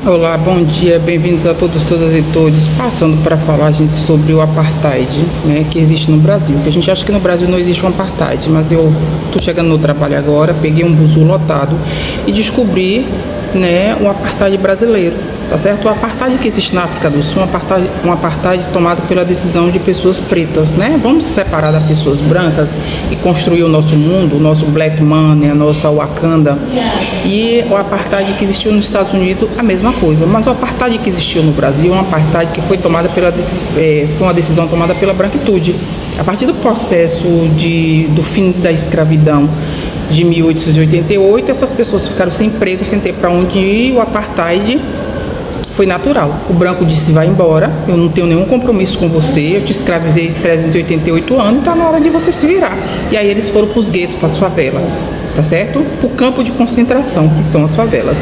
Olá, bom dia, bem-vindos a todos, todas e todos. Passando para falar, gente, sobre o apartheid, né, que existe no Brasil. Que a gente acha que no Brasil não existe um apartheid, mas eu tô chegando no trabalho agora, peguei um buzu lotado e descobri, né, o apartheid brasileiro, tá certo? O apartheid que existe na África do Sul, um apartheid tomado pela decisão de pessoas pretas, né? Vamos separar das pessoas brancas e construir o nosso mundo, o nosso Black Money, a nossa Wakanda. E o apartheid que existiu nos Estados Unidos, a mesma coisa. Mas o apartheid que existiu no Brasil é um apartheid que foi tomada foi uma decisão tomada pela branquitude. A partir do processo do fim da escravidão de 1888, essas pessoas ficaram sem emprego, sem ter para onde ir. O apartheid foi natural. O branco disse: vai embora, eu não tenho nenhum compromisso com você, eu te escravizei 388 anos, tá na hora de você se virar. E aí eles foram para os guetos, para as favelas, tá certo? O campo de concentração, que são as favelas.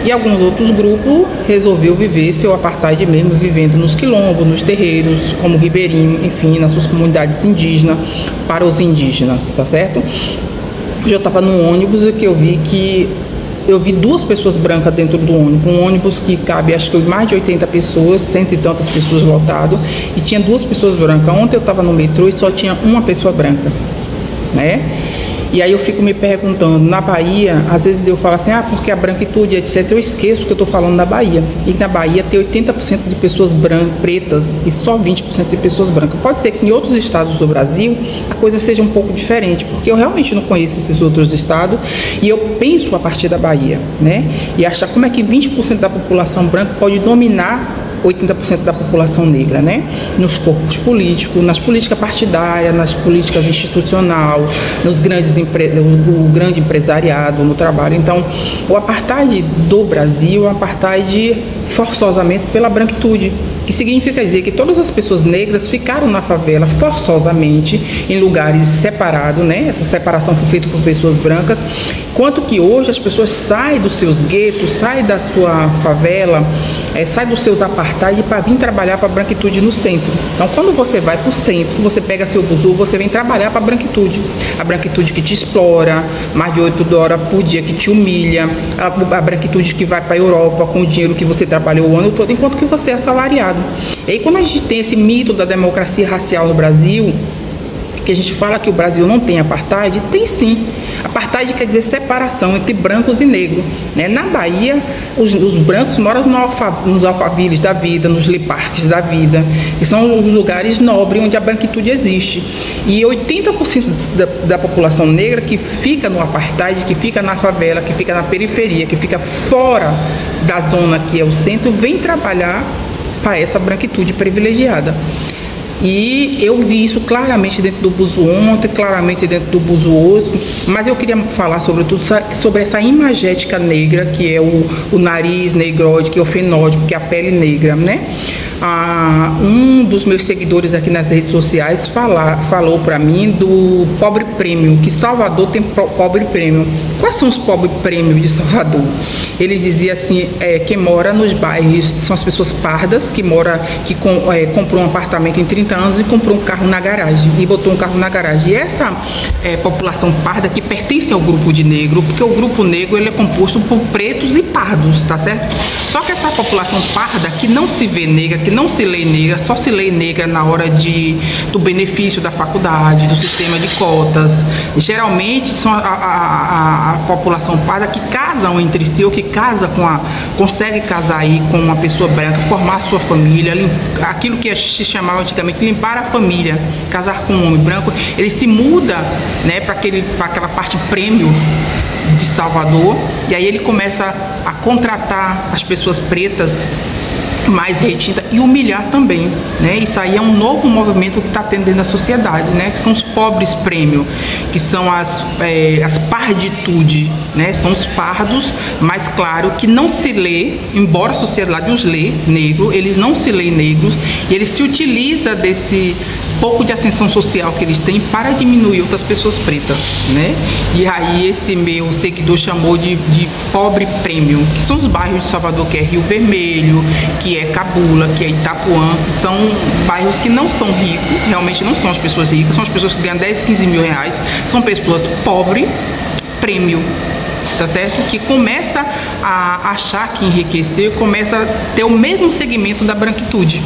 E alguns outros grupos resolveu viver seu apartheid mesmo, vivendo nos quilombos, nos terreiros, como Ribeirinho, enfim, nas suas comunidades indígenas, para os indígenas, tá certo? Hoje eu estava num ônibus e que eu vi duas pessoas brancas dentro do ônibus. Um ônibus que cabe, acho que mais de 80 pessoas, cento e tantas pessoas lotado, e tinha duas pessoas brancas. Ontem eu estava no metrô e só tinha uma pessoa branca, né? E aí eu fico me perguntando, na Bahia, às vezes eu falo assim, porque a branquitude, etc. Eu esqueço que eu estou falando da Bahia. E na Bahia tem 80% de pessoas pretas e só 20% de pessoas brancas. Pode ser que em outros estados do Brasil a coisa seja um pouco diferente, porque eu realmente não conheço esses outros estados e eu penso a partir da Bahia, né? E achar como é que 20% da população branca pode dominar 80% da população negra, né? Nos corpos políticos, nas políticas partidárias, nas políticas institucionais, nos o grande empresariado, no trabalho. Então, o apartheid do Brasil é um apartheid forçosamente pela branquitude, que significa dizer que todas as pessoas negras ficaram na favela forçosamente em lugares separados, né? Essa separação foi feita por pessoas brancas, enquanto que hoje as pessoas saem dos seus guetos, saem da sua favela, saem dos seus apartheid para vir trabalhar para a branquitude no centro. Então, quando você vai para o centro, você pega seu buzu, você vem trabalhar para a branquitude que te explora, mais de 8 horas por dia, que te humilha, a branquitude que vai para a Europa com o dinheiro que você trabalhou o ano todo, enquanto que você é assalariado. E aí, quando a gente tem esse mito da democracia racial no Brasil, que a gente fala que o Brasil não tem apartheid, tem sim. Apartheid quer dizer separação entre brancos e negros, né? Na Bahia, os brancos moram nos alfaviles da vida, nos liparques da vida, que são os lugares nobres onde a branquitude existe. E 80% da população negra que fica no apartheid, que fica na favela, que fica na periferia, que fica fora da zona que é o centro, vem trabalhar para essa branquitude privilegiada. E eu vi isso claramente dentro do buzu ontem, claramente dentro do buzu outro, mas eu queria falar sobretudo sobre essa imagética negra, que é o nariz negroide, que é o fenótipo, que é a pele negra, né? Um dos meus seguidores aqui nas redes sociais falou para mim do pobre prêmio, que Salvador tem pobre prêmio. Quais são os pobres prêmios de Salvador? Ele dizia assim, quem mora nos bairros são as pessoas pardas, que comprou um apartamento em 30 anos e comprou um carro na garagem, e botou um carro na garagem. E essa população parda que pertence ao grupo de negro, porque o grupo negro ele é composto por pretos e pardos, tá certo? Só que essa população parda que não se vê negra, que não se lê negra, só se lê negra na hora do benefício da faculdade, do sistema de cotas. Geralmente são a população parda que casam entre si, ou que consegue casar aí com uma pessoa branca, formar a sua família, aquilo que se chamava antigamente limpar a família, casar com um homem branco. Ele se muda, né, para aquela parte prêmio de Salvador, e aí ele começa a contratar as pessoas pretas mais retinta e humilhar também, né? Isso aí é um novo movimento que está tendo dentro da sociedade, né? Que são os pobres prêmio, que são as parditude, né? São os pardos, mas claro que não se lê, embora a sociedade os lê negro, eles não se lê negros, e eles se utilizam desse pouco de ascensão social que eles têm para diminuir outras pessoas pretas, né? E aí esse meu seguidor chamou de pobre prêmio, que são os bairros de Salvador, que é Rio Vermelho, que é Cabula, que é Itapuã, que são bairros que não são ricos, realmente não são as pessoas ricas, são as pessoas que ganham 10, 15 mil reais, são pessoas pobres, prêmio, tá certo? Que começa a achar que enriquecer, começa a ter o mesmo segmento da branquitude,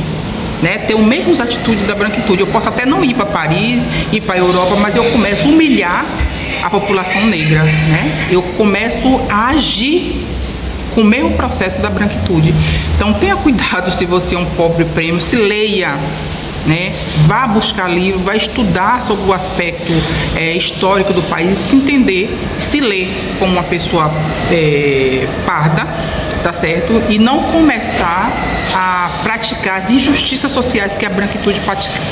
né? Ter as mesmas atitudes da branquitude. Eu posso até não ir para Paris, ir para a Europa, mas eu começo a humilhar a população negra, né? Eu começo a agir com o mesmo processo da branquitude. Então tenha cuidado se você é um pobre prêmio, se leia, né? Vá buscar livro, vá estudar sobre o aspecto histórico do país, se entender, se ler como uma pessoa parda, tá certo? E não começar a praticar as injustiças sociais que a branquitude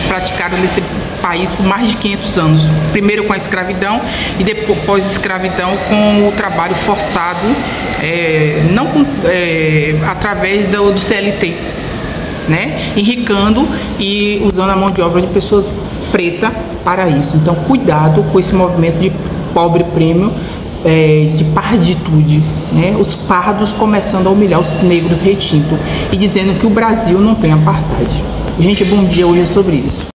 praticaram nesse país por mais de 500 anos. Primeiro com a escravidão e depois pós-escravidão com o trabalho forçado, através do CLT, né? Enricando e usando a mão de obra de pessoas pretas para isso. Então cuidado com esse movimento de pobre prêmio, de parditude, né? Os pardos começando a humilhar os negros retintos e dizendo que o Brasil não tem apartheid. Gente, bom dia, hoje é sobre isso.